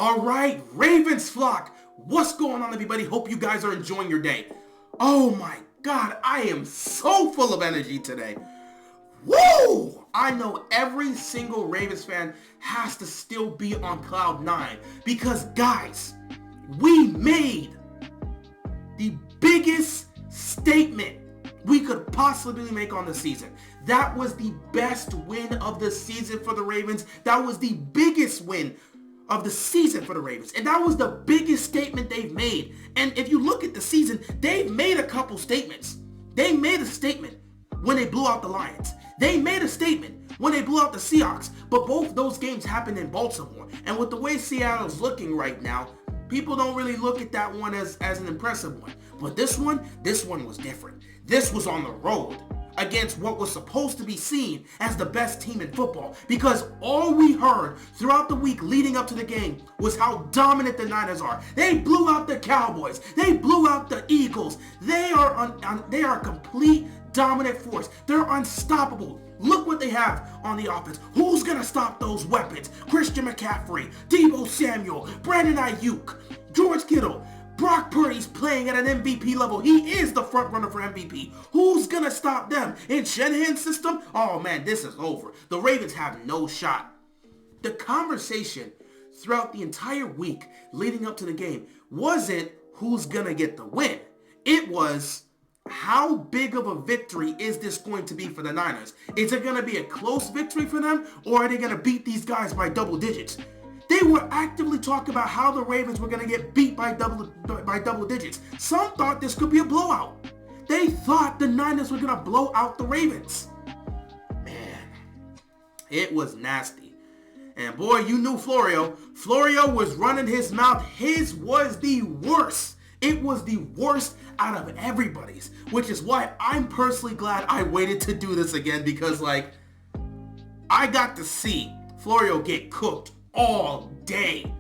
All right, Ravens flock. What's going on, everybody? Hope you guys are enjoying your day. Oh my God, I am so full of energy today. Woo! I know every single Ravens fan has to still be on cloud nine because, guys, we made the biggest statement we could possibly make on the season. That was the best win of the season for the Ravens. That was the biggest win of the season for the Ravens. And that was the biggest statement they've made. And if you look at the season, they've made a couple statements. They made a statement when they blew out the Lions. They made a statement when they blew out the Seahawks. But both those games happened in Baltimore. And with the way Seattle's looking right now, people don't really look at that one as an impressive one. But this one was different. This was on the road against what was supposed to be seen as the best team in football, because all we heard throughout the week leading up to the game was how dominant the Niners are. They blew out the Cowboys. They blew out the Eagles. They are a complete dominant force. They're unstoppable. Look what they have on the offense. Who's going to stop those weapons? Christian McCaffrey, Deebo Samuel, Brandon Ayuk, George Kittle. Brock Purdy's playing at an MVP level. He is the front runner for MVP. Who's going to stop them? In Shanahan's system? Oh man, this is over. The Ravens have no shot. The conversation throughout the entire week leading up to the game wasn't who's going to get the win. It was, how big of a victory is this going to be for the Niners? Is it going to be a close victory for them, or are they going to beat these guys by double digits? They were actively talking about how the Ravens were going to get beat by double digits. Some thought this could be a blowout. They thought the Niners were going to blow out the Ravens. Man, it was nasty. And boy, you knew Florio. Florio was running his mouth. His was the worst. It was the worst out of everybody's, which is why I'm personally glad I waited to do this again, because I got to see Florio get cooked all day.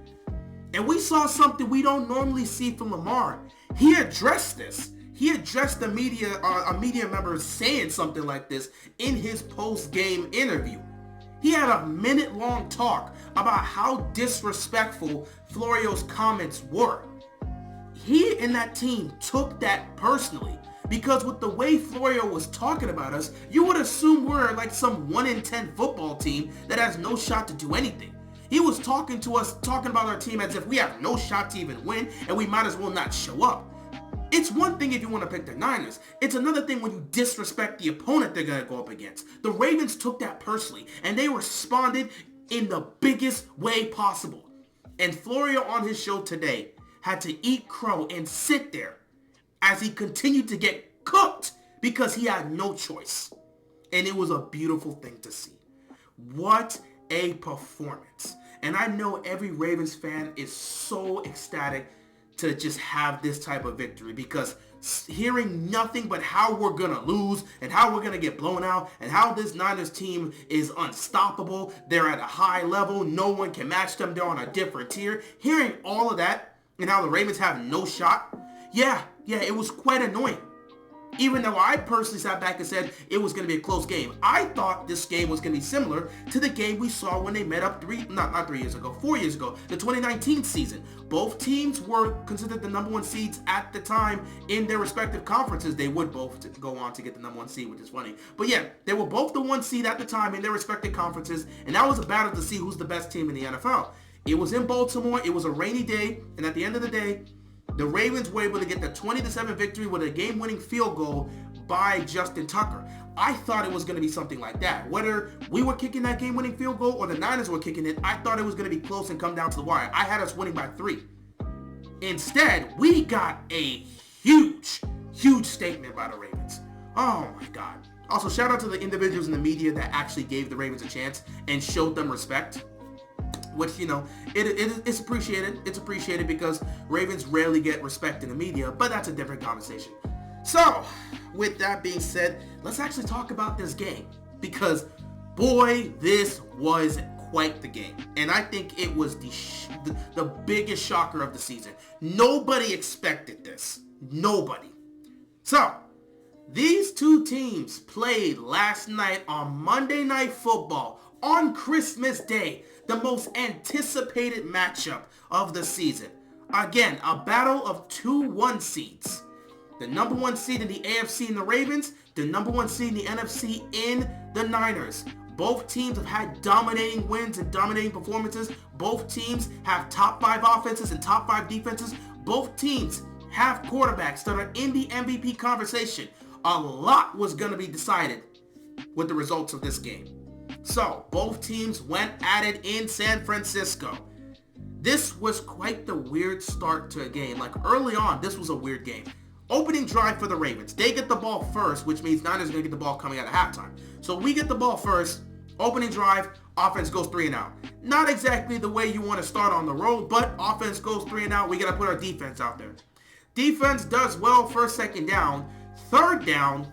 And we saw something we don't normally see from Lamar. He addressed this. He addressed a media member saying something like this in his post-game interview. He had a minute-long talk about how disrespectful Florio's comments were. He and that team took that personally, because with the way Florio was talking about us, you would assume we're like some 1-in-10 football team that has no shot to do anything. He was talking about our team as if we have no shot to even win and we might as well not show up. It's one thing if you want to pick the Niners. It's another thing when you disrespect the opponent they're going to go up against. The Ravens took that personally, and they responded in the biggest way possible. And Florio on his show today had to eat crow and sit there as he continued to get cooked because he had no choice. And it was a beautiful thing to see. What a performance. And I know every Ravens fan is so ecstatic to just have this type of victory, because hearing nothing but how we're going to lose and how we're going to get blown out and how this Niners team is unstoppable, they're at a high level, no one can match them, they're on a different tier, hearing all of that and how the Ravens have no shot, yeah, it was quite annoying. Even though I personally sat back and said it was going to be a close game. I thought this game was going to be similar to the game we saw when they met up 4 years ago, the 2019 season. Both teams were considered the number one seeds at the time in their respective conferences. They would both go on to get the number one seed, which is funny. But yeah, they were both the one seed at the time in their respective conferences, and that was a battle to see who's the best team in the NFL. It was in Baltimore. It was a rainy day, and at the end of the day, the Ravens were able to get the 20-7 victory with a game-winning field goal by Justin Tucker. I thought it was going to be something like that. Whether we were kicking that game-winning field goal or the Niners were kicking it, I thought it was going to be close and come down to the wire. I had us winning by 3. Instead, we got a huge statement by the Ravens. Oh my God. Also, shout out to the individuals in the media that actually gave the Ravens a chance and showed them respect. Which, it's appreciated. It's appreciated because Ravens rarely get respect in the media, but that's a different conversation. So, with that being said, let's actually talk about this game, because, boy, this was quite the game. And I think it was the biggest shocker of the season. Nobody expected this. Nobody. So, these two teams played last night on Monday Night Football on Christmas Day. the most anticipated matchup of the season. Again, a battle of two 1 seeds. The number 1 seed in the AFC in the Ravens, the number 1 seed in the NFC in the Niners. Both teams have had dominating wins and dominating performances. Both teams have top 5 offenses and top 5 defenses. Both teams have quarterbacks that are in the MVP conversation. A lot was going to be decided with the results of this game. So, both teams went at it in San Francisco. This was quite the weird start to a game. Like, early on, this was a weird game. Opening drive for the Ravens. They get the ball first, which means Niners are going to get the ball coming out of halftime. So we get the ball first. Opening drive, offense goes 3 and out. Not exactly the way you want to start on the road, but offense goes 3 and out. We got to put our defense out there. Defense does well first, second down. Third down,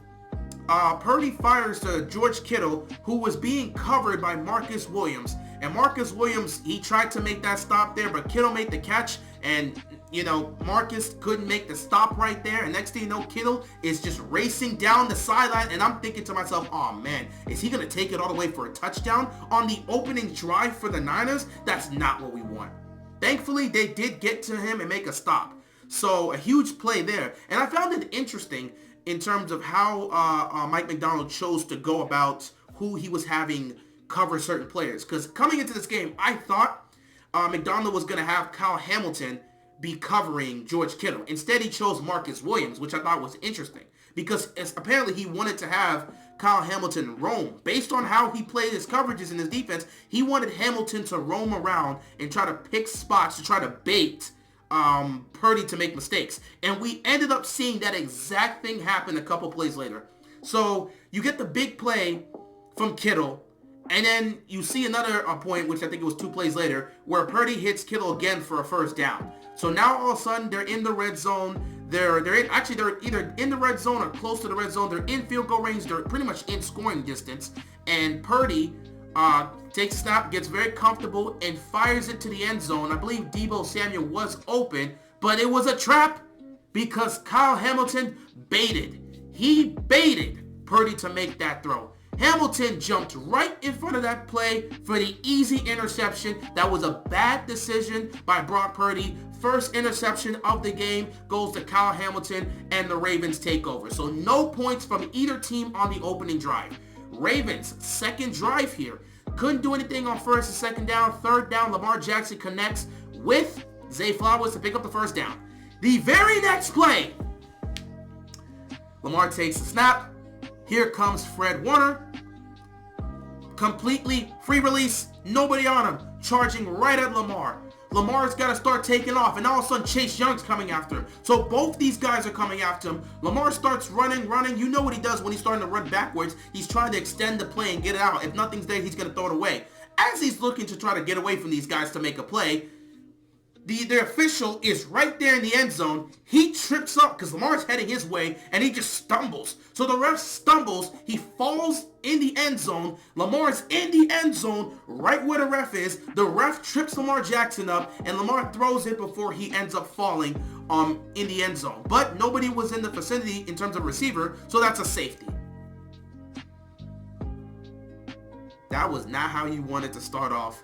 Purdy fires to George Kittle, who was being covered by Marcus Williams. And Marcus Williams, he tried to make that stop there, but Kittle made the catch. And, you know, Marcus couldn't make the stop right there. And next thing you know, Kittle is just racing down the sideline. And I'm thinking to myself, oh, man, is he going to take it all the way for a touchdown on the opening drive for the Niners? That's not what we want. Thankfully, they did get to him and make a stop. So a huge play there. And I found it interesting in terms of how Mike Macdonald chose to go about who he was having cover certain players. Because coming into this game, I thought Macdonald was going to have Kyle Hamilton be covering George Kittle. Instead, he chose Marcus Williams, which I thought was interesting. Because apparently he wanted to have Kyle Hamilton roam. Based on how he played his coverages in his defense, he wanted Hamilton to roam around and try to pick spots to try to bait Purdy to make mistakes. And we ended up seeing that exact thing happen a couple plays later. So you get the big play from Kittle, and then you see another point, which I think it was 2 plays later, where Purdy hits Kittle again for a first down. So now all of a sudden they're in the red zone. They're either in the red zone or close to the red zone. They're in field goal range. They're pretty much in scoring distance. And Purdy takes a snap, gets very comfortable, and fires it to the end zone. I believe Deebo Samuel was open, but it was a trap because Kyle Hamilton baited. He baited Purdy to make that throw. Hamilton jumped right in front of that play for the easy interception. That was a bad decision by Brock Purdy. First interception of the game goes to Kyle Hamilton, and the Ravens take over. So no points from either team on the opening drive. Ravens, second drive here. Couldn't do anything on first and second down. Third down, Lamar Jackson connects with Zay Flowers to pick up the first down. The very next play, Lamar takes the snap. Here comes Fred Warner. Completely free release, nobody on him, charging right at Lamar. Lamar's got to start taking off, and all of a sudden Chase Young's coming after him. So both these guys are coming after him. Lamar starts running. You know what he does when he's starting to run backwards. He's trying to extend the play and get it out. If nothing's there, he's going to throw it away. As he's looking to try to get away from these guys to make a play, the official is right there in the end zone. He trips up because Lamar's heading his way, and he just stumbles. So the ref stumbles. He falls in the end zone. Lamar's in the end zone right where the ref is. The ref trips Lamar Jackson up, and Lamar throws it before he ends up falling in the end zone. But nobody was in the vicinity in terms of receiver, so that's a safety. That was not how you wanted to start off.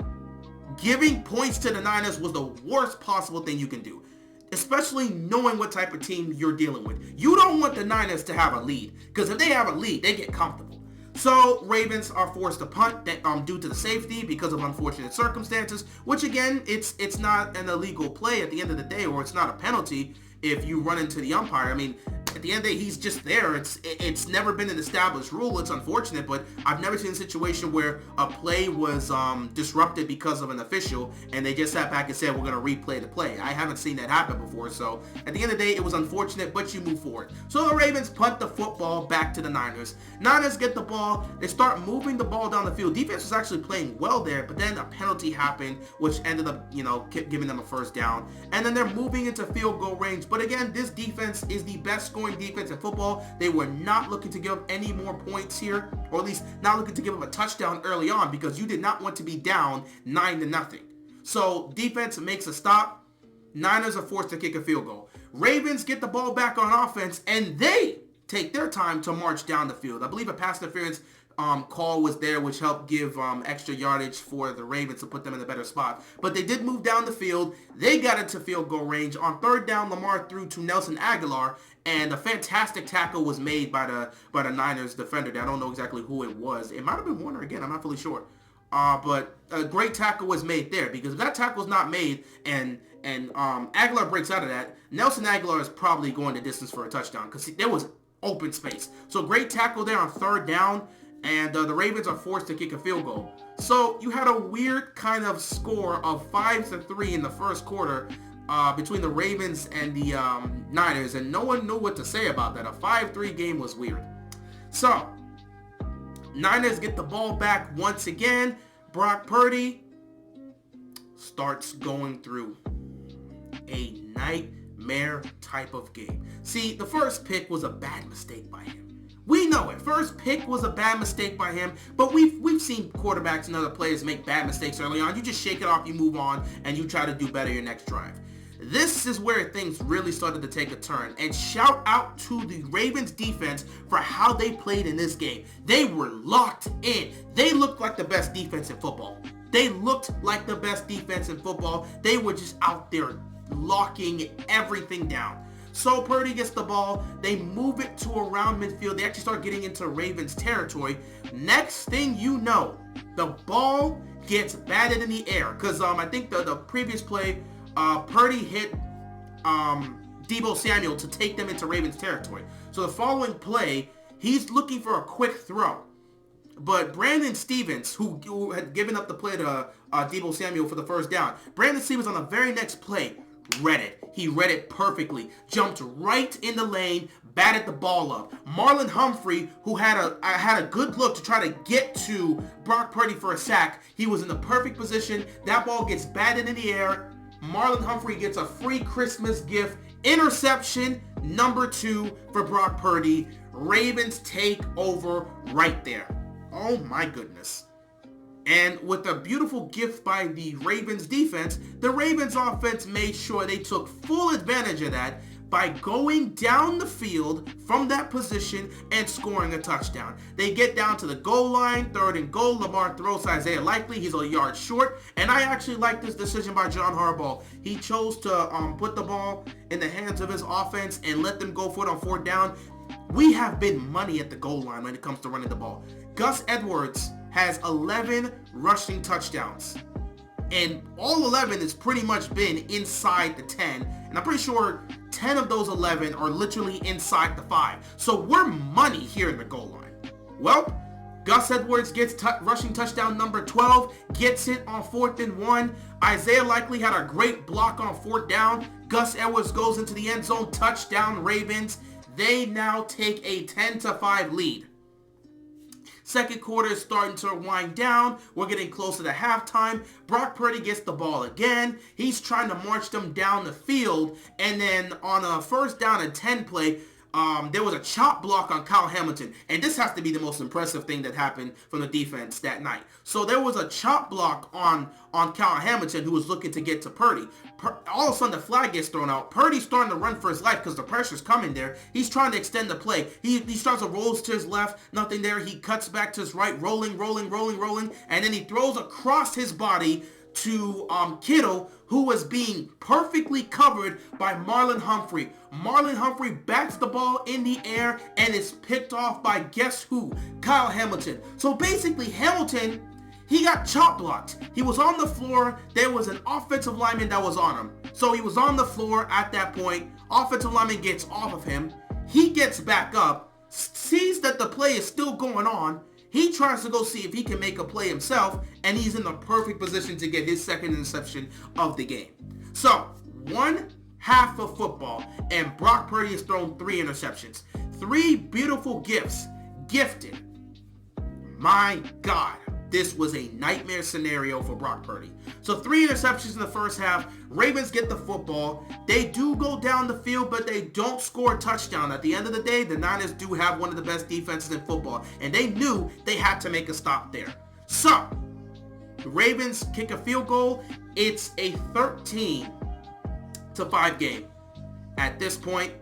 Giving points to the Niners was the worst possible thing you can do, especially knowing what type of team you're dealing with. You don't want the Niners to have a lead, because if they have a lead, they get comfortable. So Ravens are forced to punt due to the safety because of unfortunate circumstances, which again, it's not an illegal play at the end of the day, or it's not a penalty if you run into the umpire. I mean, at the end of the day, he's just there. It's never been an established rule. It's unfortunate, but I've never seen a situation where a play was disrupted because of an official, and they just sat back and said, we're going to replay the play. I haven't seen that happen before, so at the end of the day, it was unfortunate, but you move forward. So the Ravens punt the football back to the Niners. Niners get the ball. They start moving the ball down the field. Defense was actually playing well there, but then a penalty happened, which ended up, giving them a first down. And then they're moving into field goal range. But again, this defense is the best scoring defense in football. They were not looking to give up any more points here, or at least not looking to give up a touchdown early on, because you did not want to be down 9-0. So defense makes a stop. Niners are forced to kick a field goal. Ravens get the ball back on offense, and they take their time to march down the field. I believe a pass interference call was there, which helped give extra yardage for the Ravens to put them in a better spot. But they did move down the field. They got into field goal range. On third down, Lamar threw to Nelson Aguilar, and a fantastic tackle was made by the Niners defender. I don't know exactly who it was. It might have been Warner again. I'm not fully sure. But a great tackle was made there, because if that tackle was not made and Aguilar breaks out of that, Nelson Aguilar is probably going the distance for a touchdown, because there was open space. So great tackle there on third down, and the Ravens are forced to kick a field goal. So you had a weird kind of score of 5-3 in the first quarter between the Ravens and the Niners, and no one knew what to say about that. A 5-3 game was weird. So Niners get the ball back once again. Brock Purdy starts going through a nightmare type of game. See, the first pick was a bad mistake by him. We know it. First pick was a bad mistake by him, but we've seen quarterbacks and other players make bad mistakes early on. You just shake it off, you move on, and you try to do better your next drive. This is where things really started to take a turn, and shout out to the Ravens defense for how they played in this game. They were locked in. They looked like the best defense in football. They looked like the best defense in football. They were just out there locking everything down. So Purdy gets the ball. They move it to around midfield. They actually start getting into Ravens territory. Next thing you know, the ball gets batted in the air, because I think the previous play, Purdy hit Deebo Samuel to take them into Ravens territory. So the following play, he's looking for a quick throw. But Brandon Stevens, who had given up the play to Deebo Samuel for the first down, Brandon Stevens on the very next play read it. He read it perfectly. Jumped right in the lane, batted the ball up. Marlon Humphrey, who had a good look to try to get to Brock Purdy for a sack, he was in the perfect position. That ball gets batted in the air. Marlon Humphrey gets a free Christmas gift. Interception number 2 for Brock Purdy. Ravens take over right there. Oh my goodness. And with a beautiful gift by the Ravens defense, the Ravens offense made sure they took full advantage of that by going down the field from that position and scoring a touchdown. They get down to the goal line, 3rd and goal. Lamar throws to Isaiah Likely. He's a yard short. And I actually like this decision by John Harbaugh. He chose to put the ball in the hands of his offense and let them go for it on 4th down. We have been money at the goal line when it comes to running the ball. Gus Edwards has 11 rushing touchdowns, and all 11 has pretty much been inside the 10, and I'm pretty sure 10 of those 11 are literally inside the 5. So we're money here in the goal line. Well, Gus Edwards gets rushing touchdown number 12, gets it on 4th and 1. Isaiah Likely had a great block on 4th down. Gus Edwards goes into the end zone, touchdown Ravens. They now take a 10-5 lead. Second quarter is starting to wind down. We're getting closer to halftime. Brock Purdy gets the ball again. He's trying to march them down the field. And then on a 1st down and 10 play, there was a chop block on Kyle Hamilton. And this has to be the most impressive thing that happened from the defense that night. So there was a chop block on Kyle Hamilton, who was looking to get to Purdy. All of a sudden, the flag gets thrown out. Purdy's starting to run for his life because the pressure's coming there. He's trying to extend the play. He starts to roll to his left. Nothing there. He cuts back to his right, rolling. And then he throws across his body to Kittle, who was being perfectly covered by Marlon Humphrey. Marlon Humphrey bats the ball in the air and is picked off by guess who? Kyle Hamilton. So basically, Hamilton, he got chop blocked. He was on the floor. There was an offensive lineman that was on him. So he was on the floor at that point. Offensive lineman gets off of him. He gets back up, sees that the play is still going on. He tries to go see if he can make a play himself, and he's in the perfect position to get his second interception of the game. So, 1/2 of football, and Brock Purdy has thrown 3 interceptions. 3 beautiful gifts gifted. My God, this was a nightmare scenario for Brock Purdy. So 3 interceptions in the first half. Ravens get the football. They do go down the field, but they don't score a touchdown. At the end of the day, the Niners do have one of the best defenses in football, and they knew they had to make a stop there. So, the Ravens kick a field goal. It's a 13-5 game. At this point,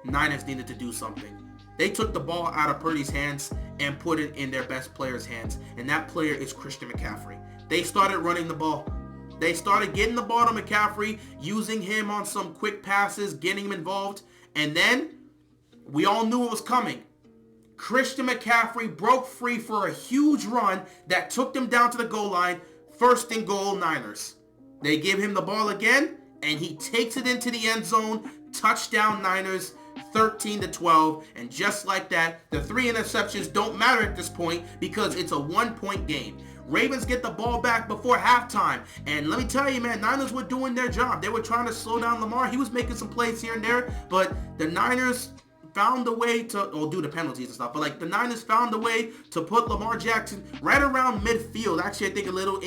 Niners needed to do something. They took the ball out of Purdy's hands and put it in their best player's hands, and that player is Christian McCaffrey. They started running the ball. They started getting the ball to McCaffrey, using him on some quick passes, getting him involved, and then we all knew it was coming. Christian McCaffrey broke free for a huge run that took them down to the goal line. First and goal, Niners. They give him the ball again, and he takes it into the end zone. Touchdown, Niners, 13-12. And just like that, the 3 interceptions don't matter at this point because it's a 1-point game. Ravens get the ball back before halftime. And let me tell you, man, Niners were doing their job. They were trying to slow down Lamar. He was making some plays here and there, but the Niners found a way to, due to penalties and stuff, but like the Niners found a way to put Lamar Jackson right around midfield. Actually, I think a little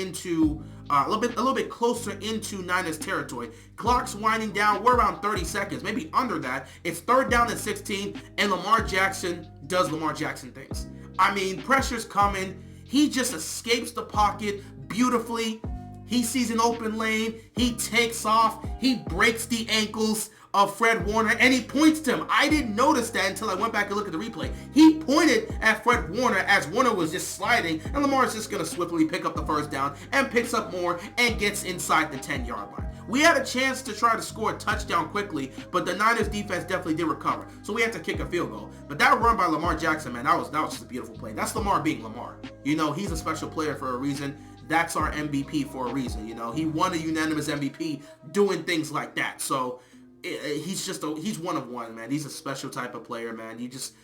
bit closer into Niners territory. Clock's winding down. We're around 30 seconds, maybe under that. It's 3rd down and 16, and Lamar Jackson does Lamar Jackson things. I mean, pressure's coming. He just escapes the pocket beautifully. He sees an open lane. He takes off. He breaks the ankles of Fred Warner, and he points to him. I didn't notice that until I went back and looked at the replay. He pointed at Fred Warner as Warner was just sliding, and Lamar's just going to swiftly pick up the first down and picks up more and gets inside the 10-yard line. We had a chance to try to score a touchdown quickly, but the Niners defense definitely did recover, so we had to kick a field goal. But that run by Lamar Jackson, man, that was just a beautiful play. That's Lamar being Lamar. You know, he's a special player for a reason. That's our MVP for a reason. You know, he won a unanimous MVP doing things like that. So he's one of one, man. He's a special type of player, man. You just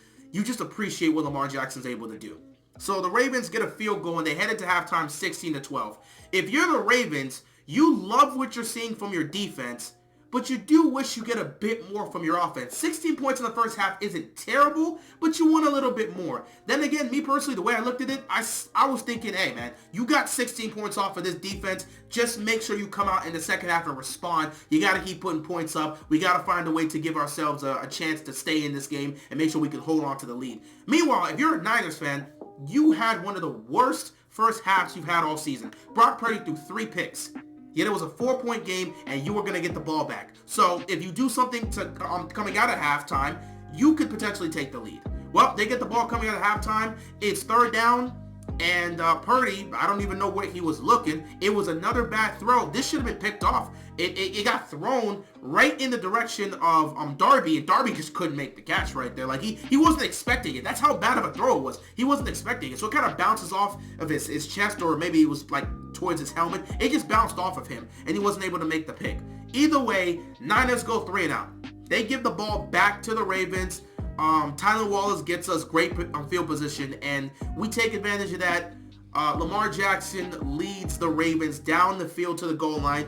appreciate what Lamar Jackson's able to do. So the Ravens get a field goal and they head into halftime 16-12. If you're the Ravens, you love what you're seeing from your defense, but you do wish you get a bit more from your offense. 16 points in the first half isn't terrible, but you want a little bit more. Then again, me personally, the way I looked at it, I was thinking, hey man, you got 16 points off of this defense. Just make sure you come out in the second half and respond. You got to keep putting points up. We got to find a way to give ourselves a chance to stay in this game and make sure we can hold on to the lead. Meanwhile, if you're a Niners fan, you had one of the worst first halves you've had all season. Brock Purdy threw 3 picks. Yet it was a 4-point game, and you were going to get the ball back. So if you do something to coming out of halftime, you could potentially take the lead. Well, they get the ball coming out of halftime. It's 3rd down, and Purdy, I don't even know where he was looking. It was another bad throw. This should have been picked off. It got thrown right in the direction of Darby, and Darby just couldn't make the catch right there. Like, he wasn't expecting it. That's how bad of a throw it was. He wasn't expecting it. So it kind of bounces off of his chest, or maybe it was like towards his helmet. It just bounced off of him, and he wasn't able to make the pick. Either way, Niners go 3 and out. They give the ball back to the Ravens. Tyler Wallace gets us great field position, and we take advantage of that. Lamar Jackson leads the Ravens down the field to the goal line.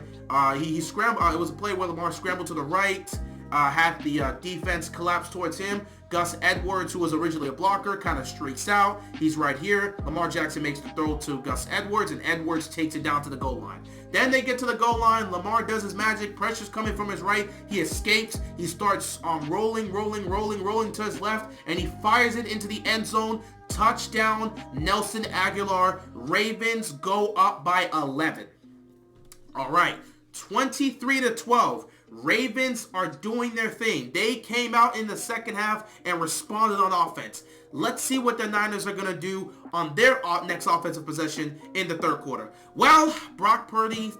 He scrambled. It was a play where Lamar scrambled to the right, had the defense collapse towards him. Gus Edwards, who was originally a blocker, kind of streaks out. He's right here. Lamar Jackson makes the throw to Gus Edwards, and Edwards takes it down to the goal line. Then they get to the goal line. Lamar does his magic. Pressure's coming from his right. He escapes. He starts rolling to his left, and he fires it into the end zone. Touchdown, Nelson Aguilar. Ravens go up by 11. All right, 23-12. Ravens are doing their thing. They came out in the second half and responded on offense. Let's see what the Niners are going to do on their next offensive possession in the third quarter. Well, Brock Purdy,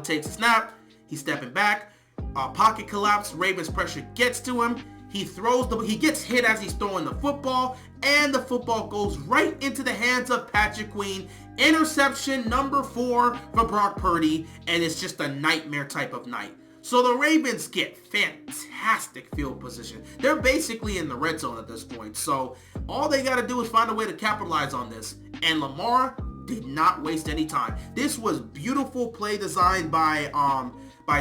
takes a snap. He's stepping back. Pocket collapse. Ravens pressure gets to him. He gets hit as he's throwing the football, and the football goes right into the hands of Patrick Queen. Interception number 4 for Brock Purdy, and it's just a nightmare type of night. So the Ravens get fantastic field position. They're basically in the red zone at this point. So all they got to do is find a way to capitalize on this. And Lamar did not waste any time. This was beautiful play design by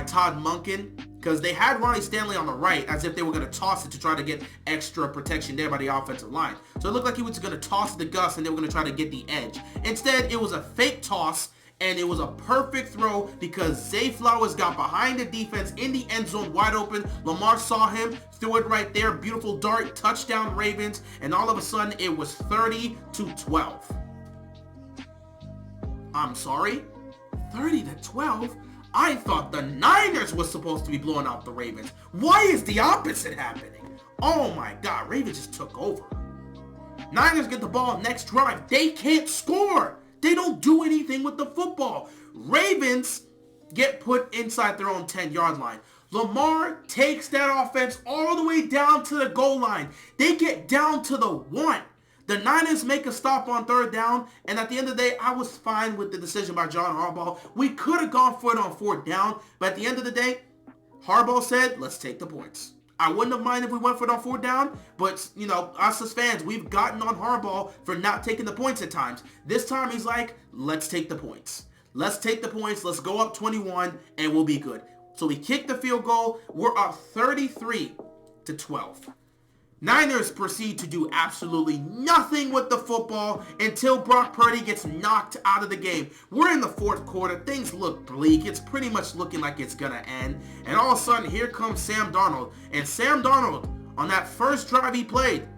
Todd Monken, because they had Ronnie Stanley on the right as if they were going to toss it to try to get extra protection there by the offensive line. So it looked like he was going to toss it to Gus and they were going to try to get the edge. Instead, it was a fake toss, and it was a perfect throw because Zay Flowers got behind the defense in the end zone wide open. Lamar saw him, threw it right there. Beautiful dart, touchdown Ravens, and all of a sudden it was 30-12. I'm sorry? 30-12? I thought the Niners was supposed to be blowing out the Ravens. Why is the opposite happening? Oh my God, Ravens just took over. Niners get the ball next drive. They can't score. They don't do anything with the football. Ravens get put inside their own 10-yard line. Lamar takes that offense all the way down to the goal line. They get down to the 1. The Niners make a stop on 3rd down, and at the end of the day, I was fine with the decision by John Harbaugh. We could have gone for it on 4th down, but at the end of the day, Harbaugh said, let's take the points. I wouldn't have minded if we went for it on 4th down, but, you know, us as fans, we've gotten on Harbaugh for not taking the points at times. This time, he's like, let's take the points. Let's take the points. Let's go up 21, and we'll be good. So we kick the field goal. We're up 33-12. Niners proceed to do absolutely nothing with the football until Brock Purdy gets knocked out of the game. We're in the 4th quarter. Things look bleak. It's pretty much looking like it's going to end. And all of a sudden, here comes Sam Darnold. And Sam Darnold, on that first drive he played,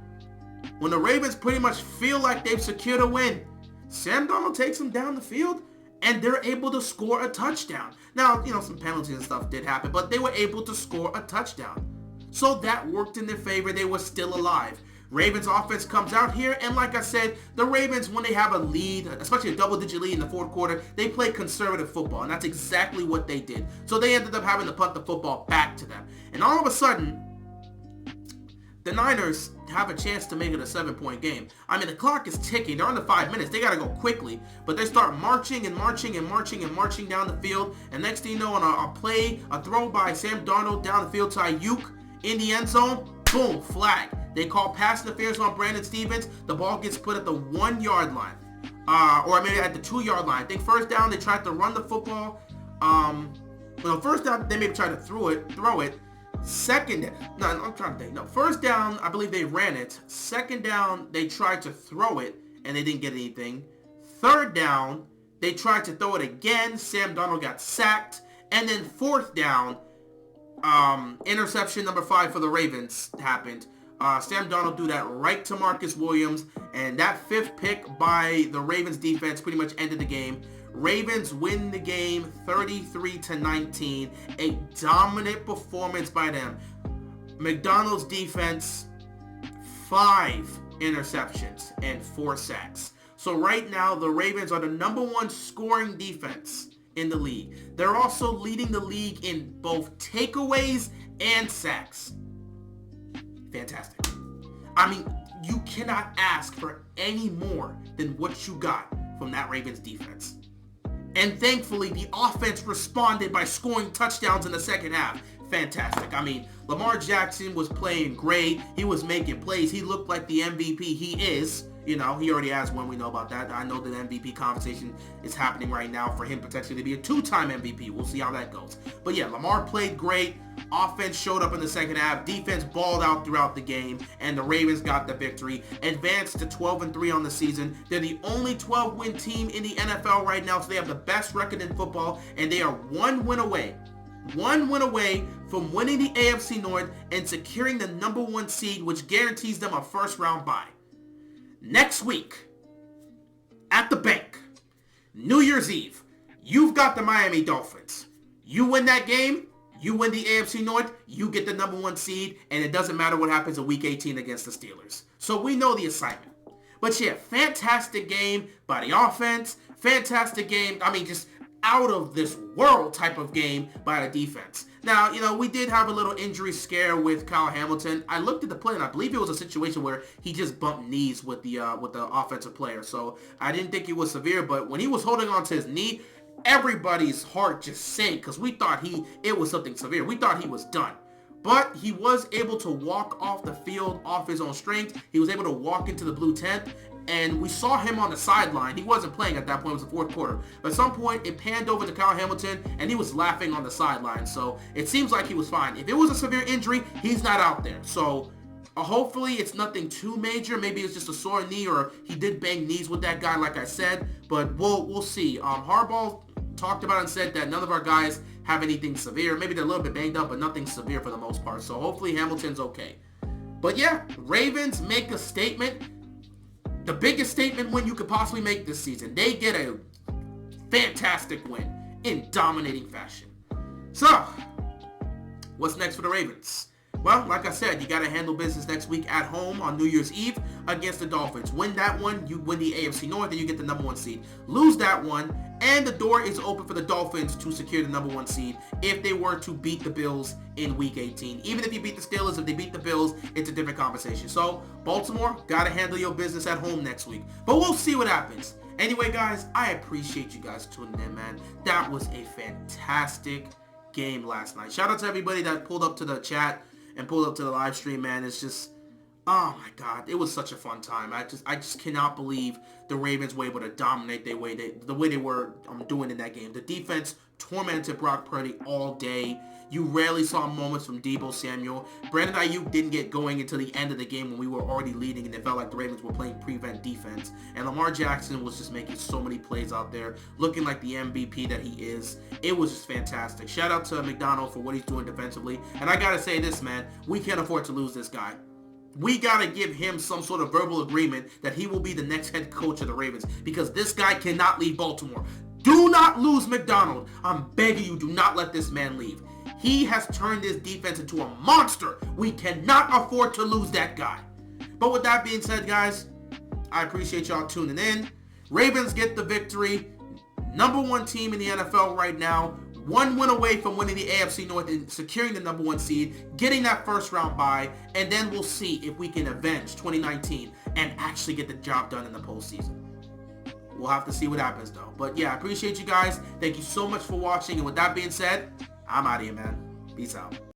when the Ravens pretty much feel like they've secured a win, Sam Darnold takes them down the field, and they're able to score a touchdown. Now, you know, some penalties and stuff did happen, but they were able to score a touchdown. So that worked in their favor. They were still alive. Ravens offense comes out here, and like I said, the Ravens, when they have a lead, especially a double-digit lead in the 4th quarter, they play conservative football, and that's exactly what they did. So they ended up having to punt the football back to them. And all of a sudden, the Niners have a chance to make it a 7-point game. I mean, the clock is ticking. They're under 5 minutes. They got to go quickly. But they start marching and marching and marching and marching down the field. And next thing you know, on a throw by Sam Darnold down the field to Ayuk, in the end zone, boom, flag. They call pass interference on Brandon Stephens. The ball gets put at the 1-yard line. Or maybe at the 2-yard line. I think 1st down, they tried to run the football. First down, they maybe tried to throw it. 1st down, I believe they ran it. 2nd down, they tried to throw it, and they didn't get anything. 3rd down, they tried to throw it again. Sam Darnold got sacked. And then 4th down, interception number 5 for the Ravens happened. Sam Darnold threw that right to Marcus Williams, and that 5th pick by the Ravens defense pretty much ended the game. Ravens win the game 33-19. A dominant performance by them. McDonald's defense, 5 interceptions and 4 sacks. So right now, the Ravens are the #1 scoring defense in the league. They're also leading the league in both takeaways and sacks. Fantastic. I mean, you cannot ask for any more than what you got from that Ravens defense. And thankfully, the offense responded by scoring touchdowns in the second half. Fantastic. I mean, Lamar Jackson was playing great. He was making plays. He looked like the MVP he is. You know, he already has one. We know about that. I know that the MVP conversation is happening right now for him potentially to be a 2-time MVP. We'll see how that goes. But yeah, Lamar played great. Offense showed up in the second half. Defense balled out throughout the game. And the Ravens got the victory. Advanced to 12-3 on the season. They're the only 12-win team in the NFL right now. So they have the best record in football. And they are 1 win away. 1 win away from winning the AFC North and securing the #1 seed, which guarantees them a 1st-round bye. Next week, at the bank, New Year's Eve, you've got the Miami Dolphins. You win that game, you win the AFC North, you get the #1 seed, and it doesn't matter what happens in Week 18 against the Steelers. So we know the assignment. But yeah, fantastic game by the offense, fantastic game, I mean, just out of this world type of game by the defense. Now, you know, we did have a little injury scare with Kyle Hamilton. I looked at the play, and I believe it was a situation where he just bumped knees with the offensive player. So I didn't think it was severe, but when he was holding on to his knee, everybody's heart just sank because we thought it was something severe. We thought he was done. But he was able to walk off the field off his own strength. He was able to walk into the blue tent. And we saw him on the sideline. He wasn't playing at that point. It was the 4th quarter. But at some point, it panned over to Kyle Hamilton, and he was laughing on the sideline. So it seems like he was fine. If it was a severe injury, he's not out there. So hopefully it's nothing too major. Maybe it's just a sore knee, or he did bang knees with that guy, like I said. But we'll see. Harbaugh talked about it and said that none of our guys have anything severe. Maybe they're a little bit banged up, but nothing severe for the most part. So hopefully Hamilton's okay. But yeah, Ravens make a statement. The biggest statement win you could possibly make this season. They get a fantastic win in dominating fashion. So, what's next for the Ravens? Well, like I said, you got to handle business next week at home on New Year's Eve against the Dolphins. Win that one, you win the AFC North, and you get the number 1 seed. Lose that one, and the door is open for the Dolphins to secure the number 1 seed if they were to beat the Bills in Week 18. Even if you beat the Steelers, if they beat the Bills, it's a different conversation. So, Baltimore, got to handle your business at home next week. But we'll see what happens. Anyway, guys, I appreciate you guys tuning in, man. That was a fantastic game last night. Shout out to everybody that pulled up to the chat and pulled up to the live stream, man. It's just, oh my God, it was such a fun time. I just cannot believe the Ravens were able to dominate the way they were doing in that game. The defense tormented Brock Purdy all day. You rarely saw moments from Deebo Samuel. Brandon Ayuk didn't get going until the end of the game when we were already leading, and it felt like the Ravens were playing prevent defense. And Lamar Jackson was just making so many plays out there, looking like the MVP that he is. It was just fantastic. Shout out to McDonald for what he's doing defensively. And I gotta say this, man, we can't afford to lose this guy. We got to give him some sort of verbal agreement that he will be the next head coach of the Ravens, because this guy cannot leave Baltimore. Do not lose McDonald. I'm begging you, do not let this man leave. He has turned this defense into a monster. We cannot afford to lose that guy. But with that being said, guys, I appreciate y'all tuning in. Ravens get the victory. Number 1 team in the NFL right now. 1 win away from winning the AFC North and securing the number 1 seed, getting that first round bye, and then we'll see if we can avenge 2019 and actually get the job done in the postseason. We'll have to see what happens, though. But yeah, I appreciate you guys. Thank you so much for watching. And with that being said, I'm out of here, man. Peace out.